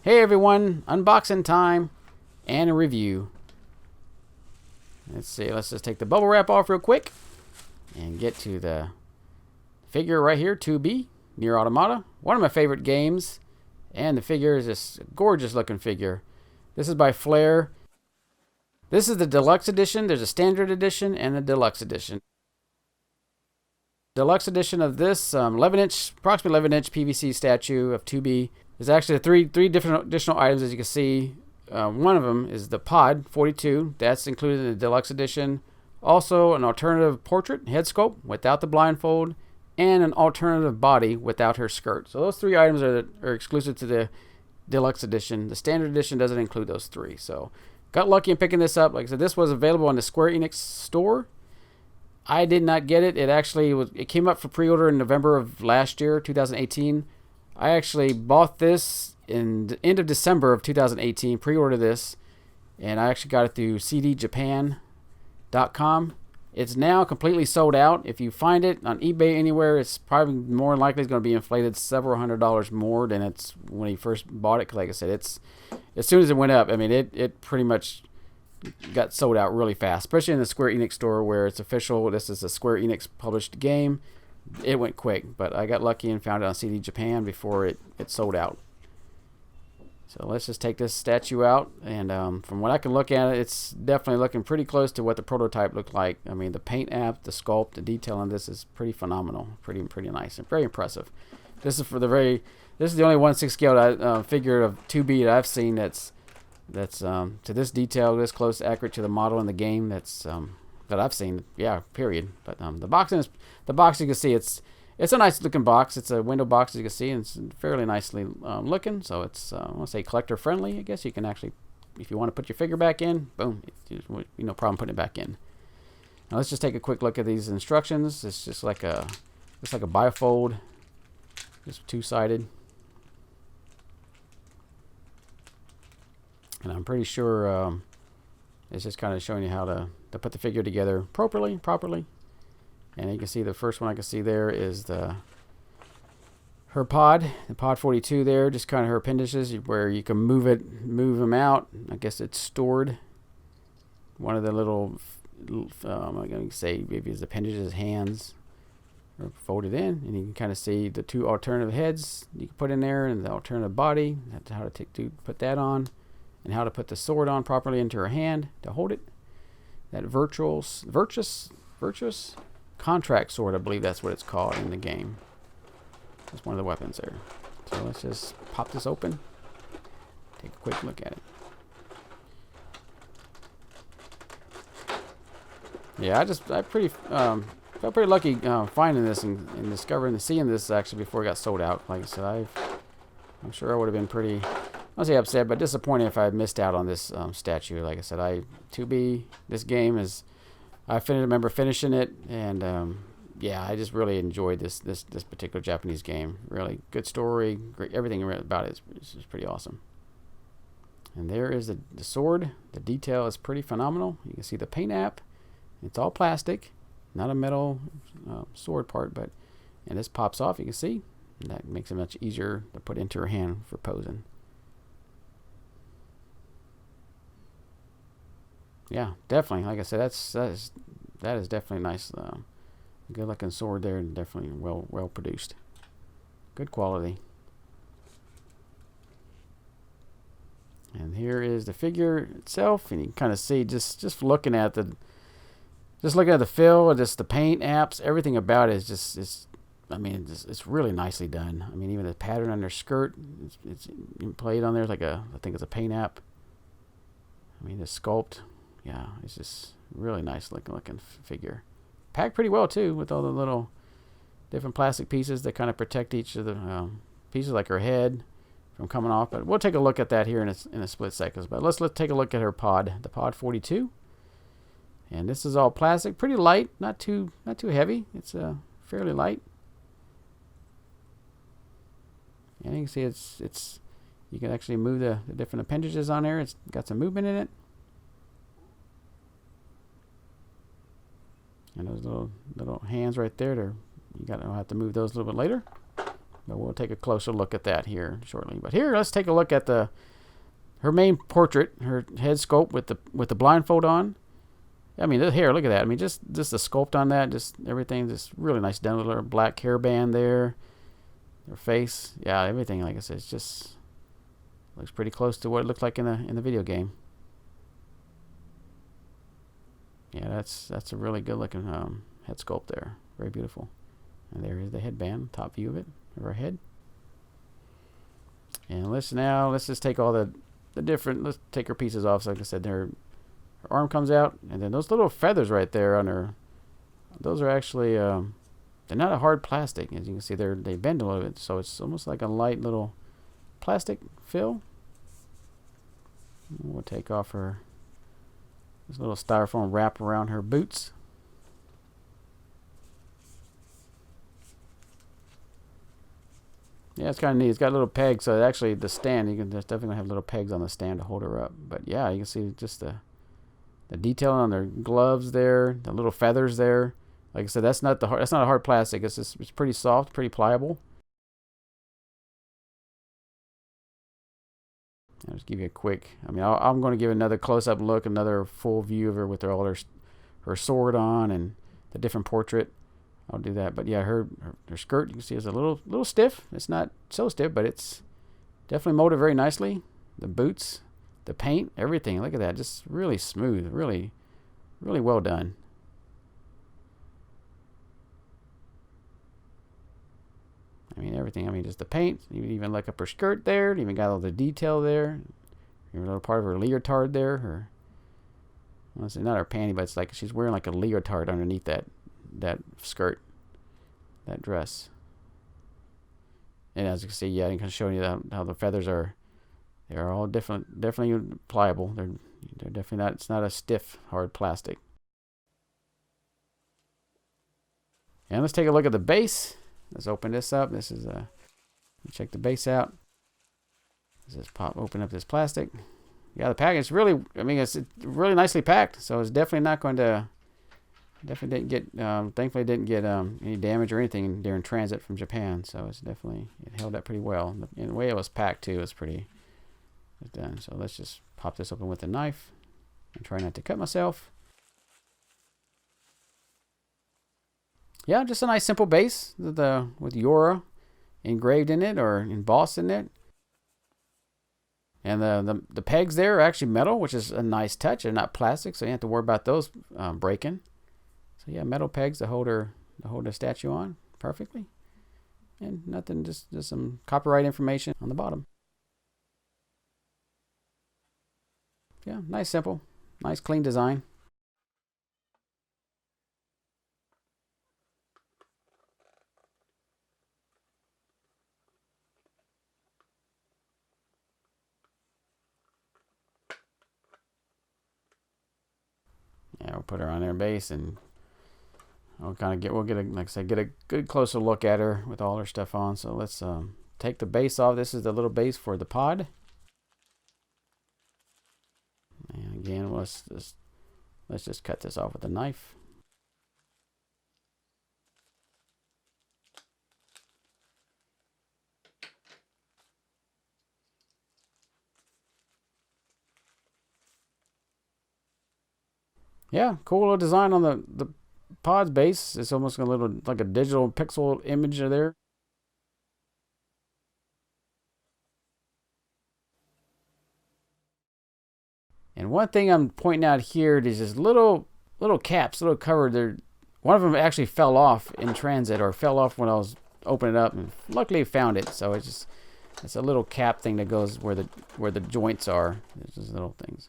Hey everyone, unboxing time and a review. Let's see, let's just take the bubble wrap off real quick and get to the figure right here, 2B, NieR Automata. One of my favorite games, and the figure is this gorgeous looking figure. This is by Flare. This is the Deluxe Edition. There's a Standard Edition and a Deluxe Edition. Deluxe Edition of this 11-inch, approximately 11-inch PVC statue of 2B. There's actually three different additional items, as you can see. One of them is the Pod 42. That's included in the Deluxe Edition. Also, an alternative portrait head sculpt without the blindfold, and an alternative body without her skirt. So those three items are exclusive to the Deluxe Edition. The Standard Edition doesn't include those three. So got lucky in picking this up. Like I said, this was available on the Square Enix store. I did not get it. It came up for pre-order in November of last year, 2018. I actually bought this in the end of December of 2018, pre-ordered this, and I actually got it through cdjapan.com. It's now completely sold out. If you find it on eBay anywhere, it's probably more than likely going to be inflated several $100s more than it's when he first bought it. Because like I said, it's as soon as it went up, I mean, it pretty much got sold out really fast, especially in the Square Enix store where it's official. This is a Square Enix published game. It went quick, but I got lucky and found it on CD Japan before it sold out. So let's just take this statue out, and from what I can look at it, it's definitely looking pretty close to what the prototype looked like. I mean, the paint app, the sculpt, the detail on this is pretty phenomenal, pretty nice, and very impressive. This is the only 1/6 scale figure of 2B that I've seen that's to this detail, this close, accurate to the model in the game. That I've seen, yeah, period. But the box you can see, it's a nice looking box. It's a window box, as you can see, and it's fairly nicely looking. So it's I want to say collector friendly. I guess you can actually, if you want to put your figure back in, boom, no problem putting it back in. Now let's just take a quick look at these instructions. It's just like a bifold, just two-sided, and I'm pretty sure it's just kind of showing you how to put the figure together properly. And you can see the first one I can see there is her pod, the pod 42 there, just kind of her appendages where you can move them out. I guess it's stored. One of the little, I'm going to say maybe his appendages, hands, are folded in, and you can kind of see the two alternative heads you can put in there, and the alternative body, how to put that on, and how to put the sword on properly into her hand to hold it. That virtuous contract sword, I believe that's what it's called in the game. That's one of the weapons there. So let's just pop this open, take a quick look at it. Yeah, I felt pretty lucky finding this and discovering and seeing this actually before it got sold out. Like I said, I'm sure I would have been pretty, I won't say upset, but disappointed if I had missed out on this statue. Like I said, 2B, this game is, I remember finishing it, and yeah, I just really enjoyed this particular Japanese game. Really good story, great, everything about it is pretty awesome. And there is the sword. The detail is pretty phenomenal. You can see the paint app. It's all plastic, not a metal sword part, and this pops off. You can see, and that makes it much easier to put into her hand for posing. Yeah, definitely. Like I said, that is definitely nice. Good looking sword there, and definitely well produced. Good quality. And here is the figure itself, and you can kind of see just looking at the fill, just the paint apps, everything about it is just I mean, it's really nicely done. I mean, even the pattern on their skirt, it's played on there like I think it's a paint app. I mean, the sculpt. Yeah, it's just really nice looking figure. Packed pretty well too, with all the little different plastic pieces that kind of protect each of the pieces, like her head from coming off. But we'll take a look at that here in a split second. But let's take a look at her pod, the pod 42. And this is all plastic, pretty light, not too heavy. It's fairly light. And you can see it's you can actually move the different appendages on there. It's got some movement in it. And those little hands right there, I'll have to move those a little bit later. But we'll take a closer look at that here shortly. But here, let's take a look at her main portrait, her head sculpt with the blindfold on. I mean, the hair, look at that. I mean, just the sculpt on that, just everything, just really nice done with her black hairband there. Her face, yeah, everything, like I said, it's just looks pretty close to what it looked like in the video game. Yeah, that's a really good looking head sculpt there. Very beautiful. And there is the headband, top view of it, of her head. And let's just take all the different, let's take her pieces off. So like I said, her arm comes out, and then those little feathers right there on her, those are actually, they're not a hard plastic. As you can see, they bend a little bit, so it's almost like a light little plastic fill. We'll take off this little styrofoam wrap around her boots. Yeah, it's kind of neat. It's got little pegs, so actually the stand, you can just definitely have little pegs on the stand to hold her up. But yeah, you can see just the detail on their gloves there, the little feathers there. Like I said, that's not a hard plastic. It's pretty soft, pretty pliable. I'll just give you a quick. I mean, I'm going to give another close-up look, another full view of her with all her sword on and the different portrait. I'll do that. But yeah, her skirt, you can see, is a little stiff. It's not so stiff, but it's definitely molded very nicely. The boots, the paint, everything. Look at that, just really smooth, really, really well done. I mean, everything. I mean, just the paint. You even look up her skirt there. Even got all the detail there. A little part of her leotard there. Honestly, not her panty, but it's like she's wearing like a leotard underneath that skirt, that dress. And as you can see, yeah, I can show you how the feathers are. They're all different, definitely pliable. They're definitely not. It's not a stiff, hard plastic. And let's take a look at the base. Let's open this up. This is check the base out. Let's just open up this plastic. Yeah, the package really, I mean, it's really nicely packed. So it's definitely not going to, definitely didn't get, thankfully didn't get any damage or anything during transit from Japan. So it's definitely, it held up pretty well. And the way it was packed too was pretty done. So let's just pop this open with a knife and try not to cut myself. Yeah, just a nice simple base with YoRHa engraved in it or embossed in it. And the pegs there are actually metal, which is a nice touch. They're not plastic, so you don't have to worry about those breaking. So yeah, metal pegs to hold the statue on perfectly. And nothing, just some copyright information on the bottom. Yeah, nice, simple, nice, clean design. Yeah, we'll put her on their base, and we'll get a, like I said, get a good closer look at her with all her stuff on. So let's take the base off. This is the little base for the pod. And again, let's just cut this off with a knife. Yeah, cool little design on the pod's base. It's almost a little like a digital pixel image there. And one thing I'm pointing out here is this little caps, little cover. There, one of them actually fell off in transit, or fell off when I was opening it up, and luckily I found it. So it's a little cap thing that goes where the joints are. There's just little things.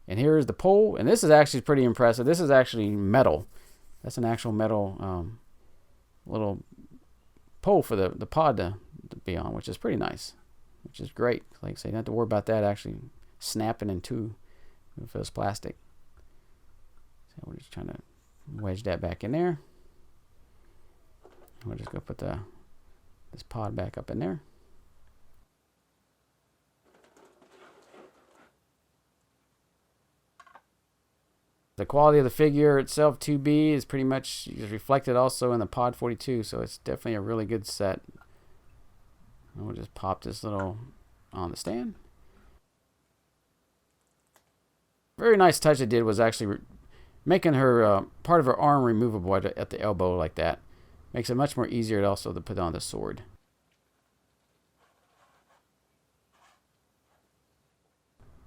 And here's the pole, and this is actually pretty impressive. This is actually metal. That's an actual metal little pole for the pod to be on, which is pretty nice, which is great. Like I say, you don't have to worry about that actually snapping in two if it's plastic. So we're just trying to wedge that back in there. We're just going to put this pod back up in there. The quality of the figure itself, 2B, is pretty much reflected also in the Pod 42, so it's definitely a really good set. And we'll just pop this little on the stand. Very nice touch it did was actually making her part of her arm removable at the elbow like that. Makes it much more easier also to put on the sword.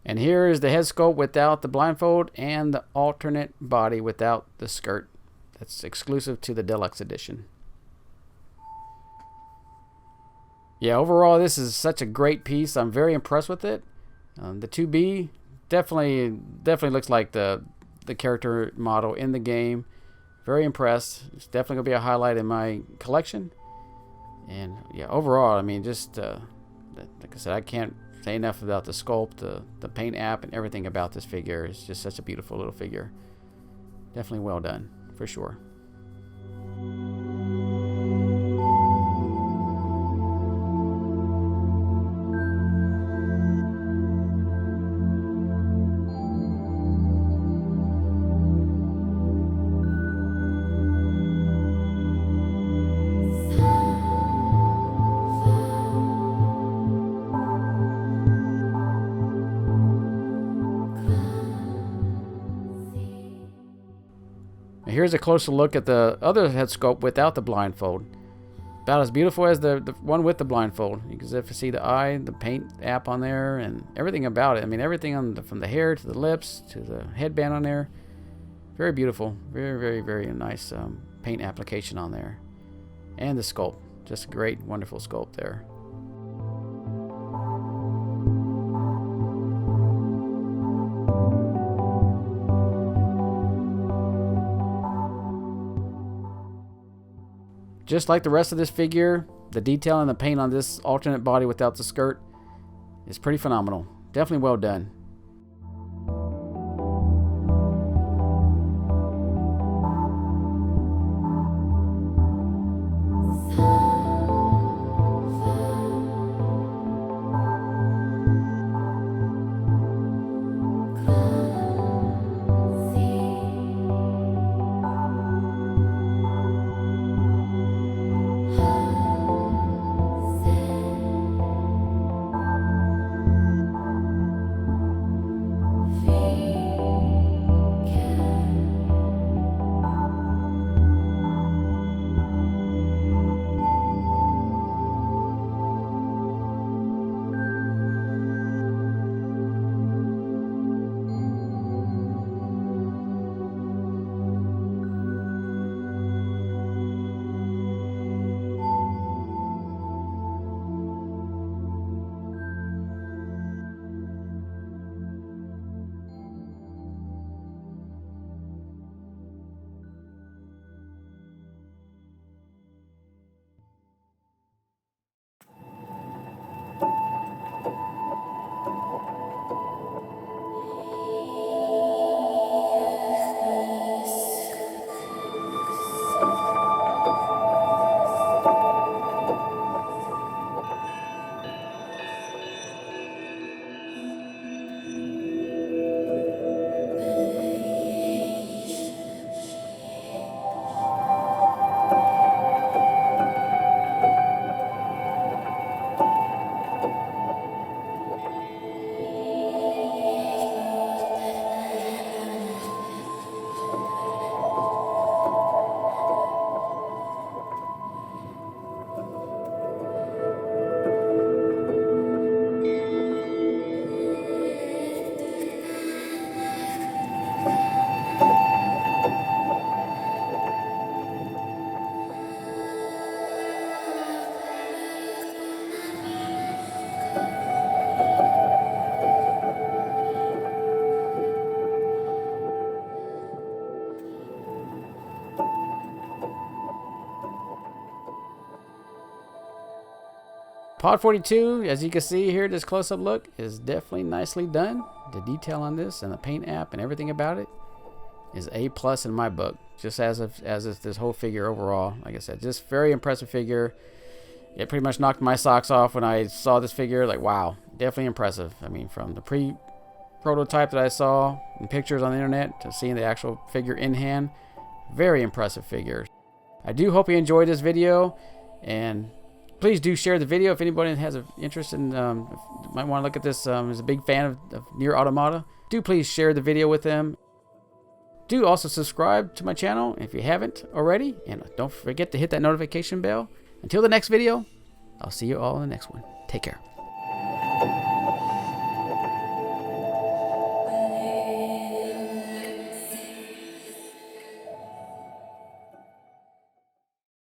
And here is the head sculpt without the blindfold and the alternate body without the skirt. That's exclusive to the Deluxe Edition. Yeah, overall this is such a great piece. I'm very impressed with it. The 2B definitely looks like the character model in the game. Very impressed. It's definitely gonna be a highlight in my collection. And yeah, overall, I mean, just like I said, I can't say enough about the sculpt, the paint app, and everything about this figure. It's just such a beautiful little figure. Definitely well done, for sure. Here's a closer look at the other head sculpt without the blindfold. About as beautiful as the one with the blindfold. You can see the eye, the paint app on there, and everything about it. I mean, everything on from the hair to the lips to the headband on there. Very beautiful. Very nice paint application on there. And the sculpt. Just a great, wonderful sculpt there. Just like the rest of this figure, the detail and the paint on this alternate body without the skirt is pretty phenomenal. Definitely well done. Pod 42, as you can see here, this close-up look is definitely nicely done. The detail on this and the paint app and everything about it is A+ in my book. Just as if this whole figure overall, like I said, just very impressive figure. It pretty much knocked my socks off when I saw this figure. Like, wow, definitely impressive. I mean, from the prototype that I saw in pictures on the internet to seeing the actual figure in hand, very impressive figure. I do hope you enjoyed this video, and Please do share the video if anybody has an interest in, might want to look at this, is a big fan of NieR Automata. Do please share the video with them. Do also subscribe to my channel if you haven't already. And don't forget to hit that notification bell. Until the next video, I'll see you all in the next one. Take care.